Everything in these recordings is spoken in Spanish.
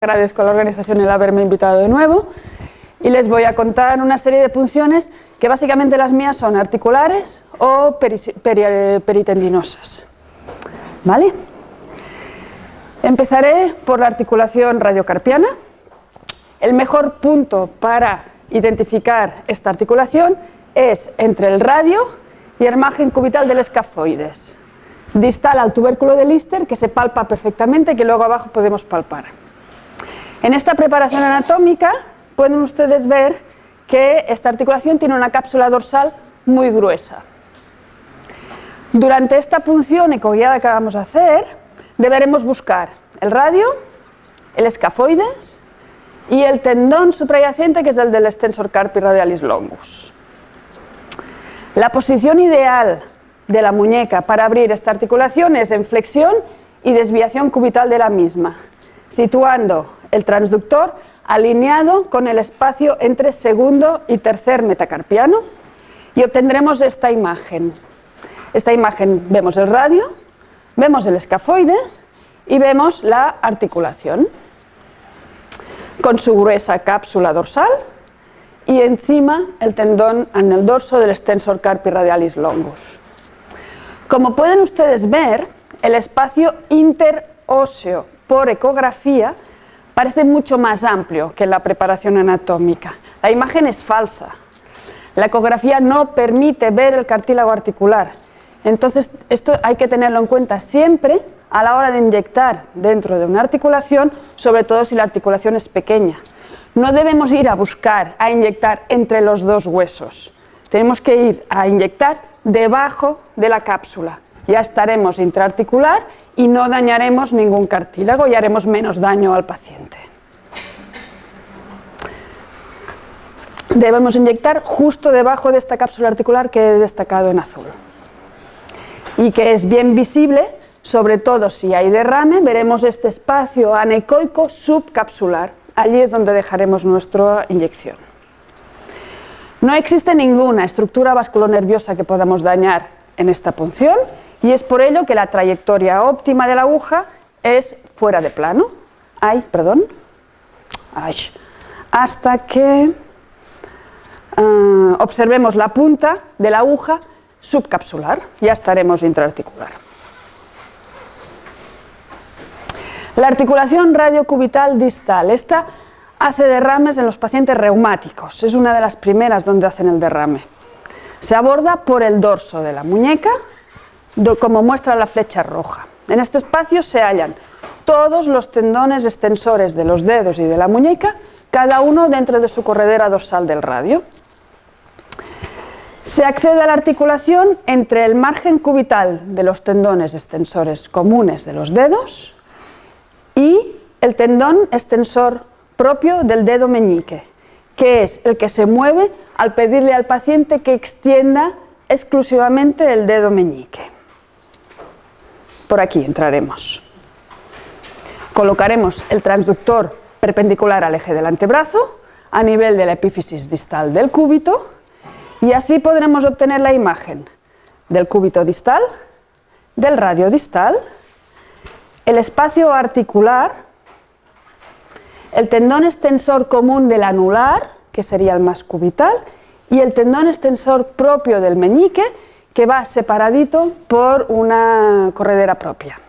Agradezco a la organización el haberme invitado de nuevo y les voy a contar una serie de punciones que básicamente las mías son articulares o peritendinosas. ¿Vale? Empezaré por la articulación radiocarpiana. El mejor punto para identificar esta articulación es entre el radio y el margen cubital del escafoides, distal al tubérculo de Lister, que se palpa perfectamente, que luego abajo podemos palpar. En esta preparación anatómica pueden ustedes ver que esta articulación tiene una cápsula dorsal muy gruesa. Durante esta punción ecoguiada que vamos a hacer, deberemos buscar el radio, el escafoides y el tendón suprayacente, que es el del extensor carpi radialis longus. La posición ideal de la muñeca para abrir esta articulación es en flexión y desviación cubital de la misma, situando el transductor alineado con el espacio entre segundo y tercer metacarpiano, y obtendremos esta imagen. Esta imagen vemos el radio, vemos el escafoides y vemos la articulación con su gruesa cápsula dorsal y encima el tendón en el dorso del extensor carpi radialis longus. Como pueden ustedes ver, el espacio interóseo por ecografía parece mucho más amplio que en la preparación anatómica. La imagen es falsa. La ecografía no permite ver el cartílago articular. Entonces, esto hay que tenerlo en cuenta siempre a la hora de inyectar dentro de una articulación, sobre todo si la articulación es pequeña. No debemos ir a buscar, a inyectar entre los dos huesos. Tenemos que ir a inyectar debajo de la cápsula. Ya estaremos intraarticular y no dañaremos ningún cartílago y haremos menos daño al paciente. Debemos inyectar justo debajo de esta cápsula articular que he destacado en azul y que es bien visible, sobre todo si hay derrame. Veremos este espacio anecoico subcapsular. Allí es donde dejaremos nuestra inyección. No existe ninguna estructura vasculonerviosa que podamos dañar en esta punción, y es por ello que la trayectoria óptima de la aguja es fuera de plano. Hasta que observemos la punta de la aguja subcapsular, ya estaremos intraarticular. La articulación radiocubital distal, esta hace derrames en los pacientes reumáticos, es una de las primeras donde hacen el derrame. Se aborda por el dorso de la muñeca, como muestra la flecha roja. En este espacio se hallan todos los tendones extensores de los dedos y de la muñeca, cada uno dentro de su corredera dorsal del radio. Se accede a la articulación entre el margen cubital de los tendones extensores comunes de los dedos y el tendón extensor propio del dedo meñique, que es el que se mueve al pedirle al paciente que extienda exclusivamente el dedo meñique. Por aquí entraremos. Colocaremos el transductor perpendicular al eje del antebrazo, a nivel de la epífisis distal del cúbito, y así podremos obtener la imagen del cúbito distal, del radio distal, el espacio articular, el tendón extensor común del anular, que sería el más cubital, y el tendón extensor propio del meñique, que va separadito por una corredera propia.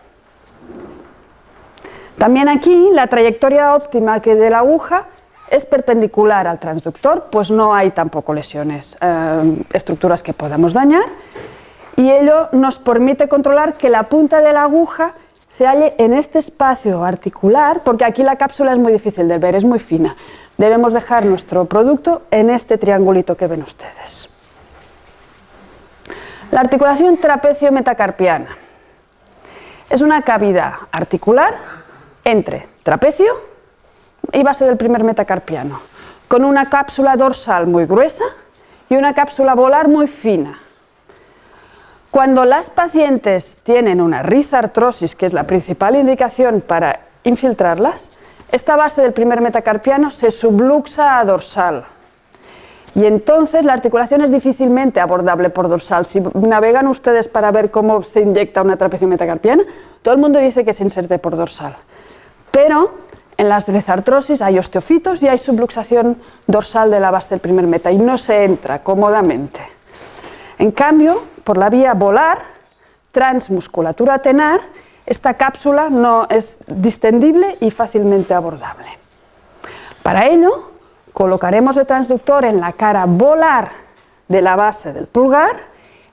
También aquí la trayectoria óptima de la aguja es perpendicular al transductor, pues no hay tampoco lesiones, estructuras que podamos dañar, y ello nos permite controlar que la punta de la aguja se halle en este espacio articular, porque aquí la cápsula es muy difícil de ver, es muy fina. Debemos dejar nuestro producto en este triangulito que ven ustedes. La articulación trapecio-metacarpiana es una cavidad articular entre trapecio y base del primer metacarpiano, con una cápsula dorsal muy gruesa y una cápsula volar muy fina. Cuando las pacientes tienen una rizartrosis, que es la principal indicación para infiltrarlas, esta base del primer metacarpiano se subluxa a dorsal. Y entonces la articulación es difícilmente abordable por dorsal. Si navegan ustedes para ver cómo se inyecta una trapecio metacarpiana, todo el mundo dice que se inserte por dorsal. Pero En las artrosis hay osteofitos y hay subluxación dorsal de la base del primer meta y no se entra cómodamente. En cambio, por la vía volar, transmusculatura tenar, esta cápsula no es distendible y fácilmente abordable. Para ello, colocaremos el transductor en la cara volar de la base del pulgar,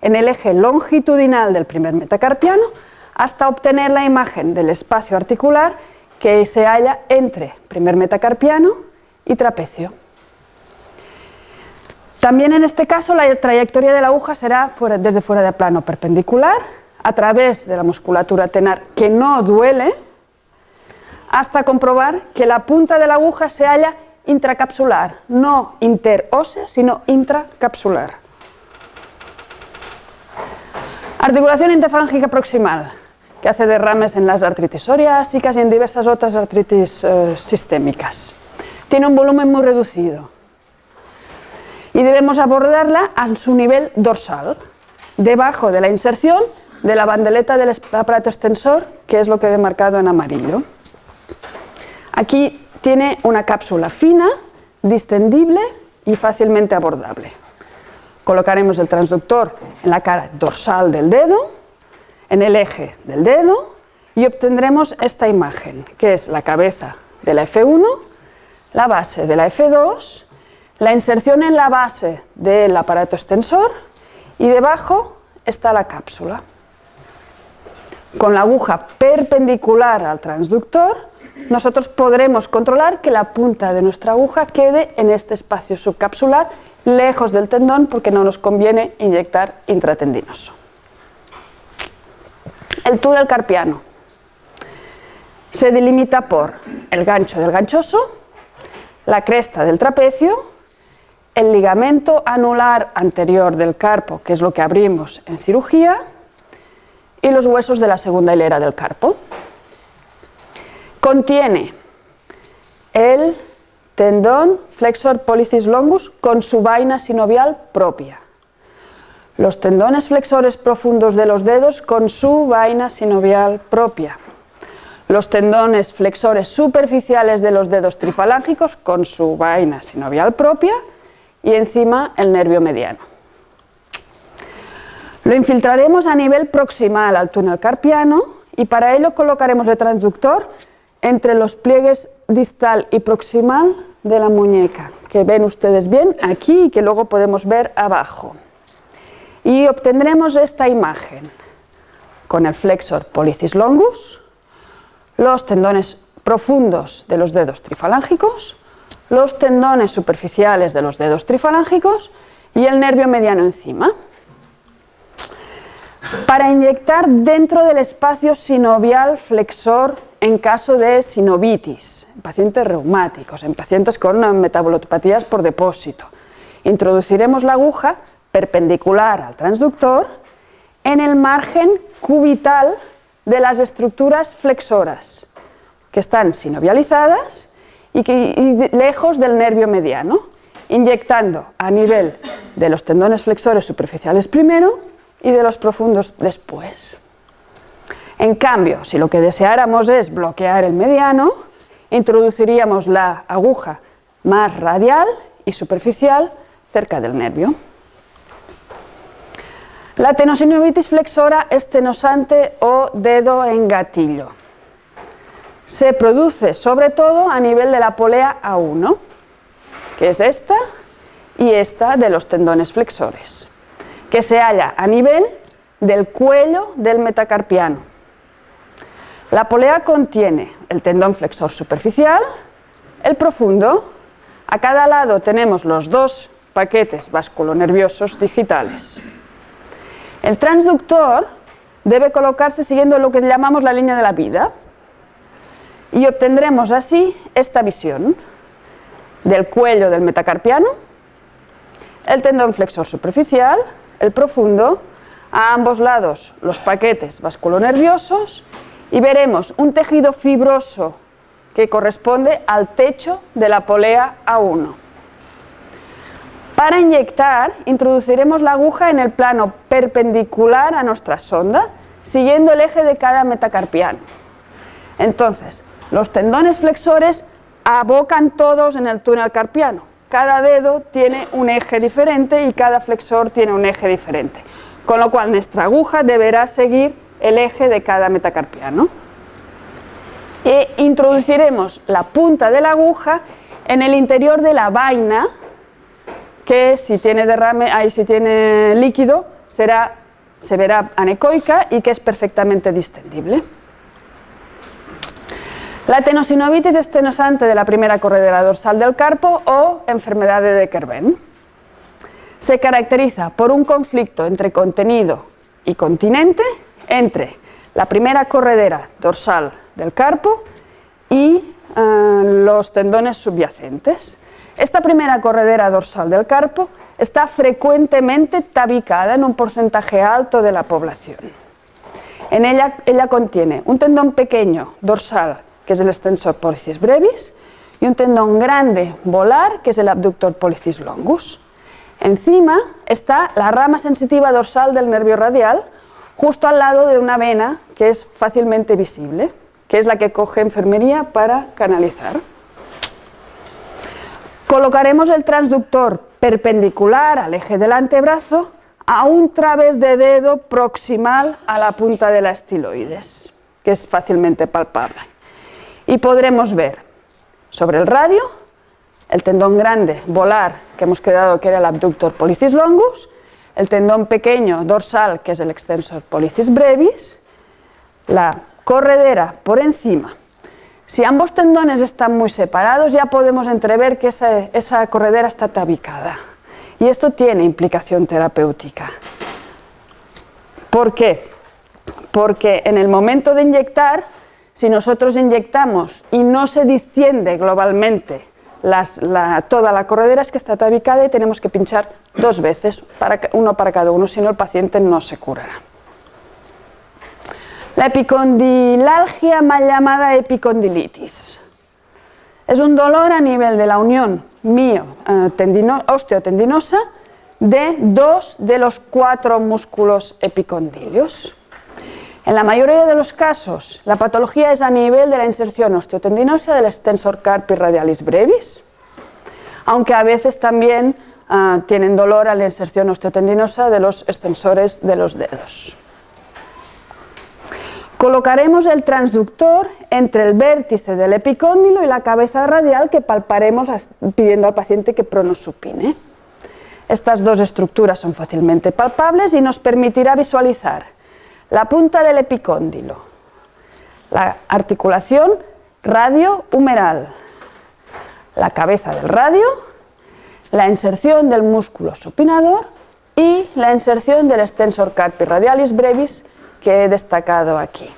en el eje longitudinal del primer metacarpiano, hasta obtener la imagen del espacio articular que se halla entre primer metacarpiano y trapecio. También en este caso la trayectoria de la aguja será desde fuera de plano perpendicular, a través de la musculatura tenar que no duele, hasta comprobar que la punta de la aguja se halla intracapsular, no interósea, sino intracapsular. Articulación interfalángica proximal, que hace derrames en las artritis psoriásicas y en diversas otras artritis sistémicas. Tiene un volumen muy reducido y debemos abordarla a su nivel dorsal, debajo de la inserción de la bandeleta del aparato extensor, que es lo que he marcado en amarillo. Aquí tiene una cápsula fina, distendible y fácilmente abordable. Colocaremos el transductor en la cara dorsal del dedo, en el eje del dedo, y obtendremos esta imagen, que es la cabeza de la F1, la base de la F2, la inserción en la base del aparato extensor y debajo está la cápsula. Con la aguja perpendicular al transductor, nosotros podremos controlar que la punta de nuestra aguja quede en este espacio subcapsular, lejos del tendón, porque no nos conviene inyectar intratendinoso. El túnel carpiano se delimita por el gancho del ganchoso, la cresta del trapecio, el ligamento anular anterior del carpo, que es lo que abrimos en cirugía, y los huesos de la segunda hilera del carpo. Contiene el tendón flexor pollicis longus con su vaina sinovial propia, los tendones flexores profundos de los dedos con su vaina sinovial propia, los tendones flexores superficiales de los dedos trifalángicos con su vaina sinovial propia y encima el nervio mediano. Lo infiltraremos a nivel proximal al túnel carpiano y para ello colocaremos el transductor entre los pliegues distal y proximal de la muñeca, que ven ustedes bien aquí y que luego podemos ver abajo. Y obtendremos esta imagen con el flexor pollicis longus, los tendones profundos de los dedos trifalángicos, los tendones superficiales de los dedos trifalángicos y el nervio mediano encima, para inyectar dentro del espacio sinovial flexor en caso de sinovitis, en pacientes reumáticos, en pacientes con metabolopatías por depósito. Introduciremos la aguja perpendicular al transductor en el margen cubital de las estructuras flexoras, que están sinovializadas y lejos del nervio mediano, inyectando a nivel de los tendones flexores superficiales primero y de los profundos después. En cambio, si lo que deseáramos es bloquear el mediano, introduciríamos la aguja más radial y superficial cerca del nervio. La tenosinovitis flexora es tenosante o dedo en gatillo. Se produce sobre todo a nivel de la polea A1, que es esta y esta de los tendones flexores, que se halla a nivel del cuello del metacarpiano. La polea contiene el tendón flexor superficial, el profundo. A cada lado tenemos los dos paquetes vasculonerviosos digitales. El transductor debe colocarse siguiendo lo que llamamos la línea de la vida y obtendremos así esta visión del cuello del metacarpiano, el tendón flexor superficial, el profundo, a ambos lados los paquetes vasculonerviosos y veremos un tejido fibroso que corresponde al techo de la polea A1. Para inyectar, introduciremos la aguja en el plano perpendicular a nuestra sonda, siguiendo el eje de cada metacarpiano. Entonces, Los tendones flexores abocan todos en el túnel carpiano. Cada dedo tiene un eje diferente y cada flexor tiene un eje diferente, con lo cual nuestra aguja deberá seguir el eje de cada metacarpiano. E introduciremos la punta de la aguja en el interior de la vaina, que si tiene si tiene líquido se verá anecoica y que es perfectamente distendible. La tenosinovitis es tenosante de la primera corredera dorsal del carpo o enfermedad de Decker-Venn. Se caracteriza por un conflicto entre contenido y continente entre la primera corredera dorsal del carpo y los tendones subyacentes. Esta primera corredera dorsal del carpo está frecuentemente tabicada en un porcentaje alto de la población. En ella contiene un tendón pequeño dorsal, que es el extensor pollicis brevis, y un tendón grande volar, que es el abductor pollicis longus. Encima está la rama sensitiva dorsal del nervio radial, justo al lado de una vena que es fácilmente visible, que es la que coge enfermería para canalizar. Colocaremos el transductor perpendicular al eje del antebrazo a un través de dedo proximal a la punta de la estiloides, que es fácilmente palpable. Y podremos ver sobre el radio el tendón grande volar, que hemos quedado que era el abductor pollicis longus, el tendón pequeño dorsal, que es el extensor pollicis brevis, la corredera por encima. Si ambos tendones están muy separados, ya podemos entrever que esa corredera está tabicada. Y esto tiene implicación terapéutica. ¿Por qué? Porque en el momento de inyectar, si nosotros inyectamos y no se distiende globalmente toda la corredera, es que está tabicada y tenemos que pinchar 2 veces, uno para cada uno, si no el paciente no se curará. La epicondilalgia, mal llamada epicondilitis, es un dolor a nivel de la unión osteotendinosa de 2 de los 4 músculos epicondilios. En la mayoría de los casos, la patología es a nivel de la inserción osteotendinosa del extensor carpi radialis brevis, aunque a veces también tienen dolor a la inserción osteotendinosa de los extensores de los dedos. Colocaremos el transductor entre el vértice del epicóndilo y la cabeza radial, que palparemos pidiendo al paciente que pronosupine. Estas 2 estructuras son fácilmente palpables y nos permitirá visualizar la punta del epicóndilo, la articulación radio-humeral, la cabeza del radio, la inserción del músculo supinador y la inserción del extensor carpi radialis brevis, que he destacado aquí.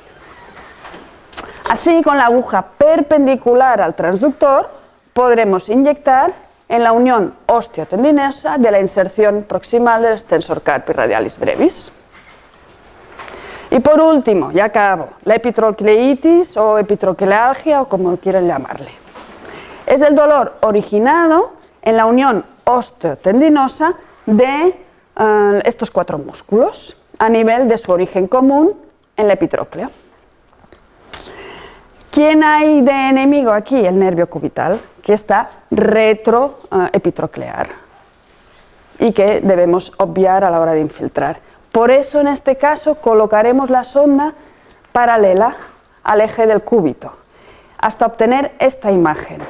Así, con la aguja perpendicular al transductor, podremos inyectar en la unión osteotendinosa de la inserción proximal del extensor carpi radialis brevis. Y por último, ya acabo, la epitrocleitis o epitroquealgia, o como quieran llamarle. Es el dolor originado en la unión osteotendinosa de estos 4 músculos, a nivel de su origen común en la epitróclea. ¿Quién hay de enemigo aquí? El nervio cubital, que está retroepitroclear y que debemos obviar a la hora de infiltrar. Por eso, en este caso, colocaremos la sonda paralela al eje del cúbito, hasta obtener esta imagen,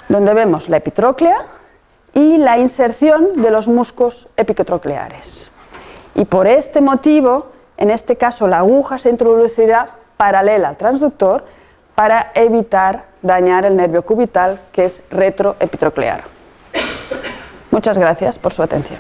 donde vemos la epitróclea y la inserción de los músculos epitrocleares. Y por este motivo, en este caso, la aguja se introducirá paralela al transductor para evitar dañar el nervio cubital, que es retroepitroclear. Muchas gracias por su atención.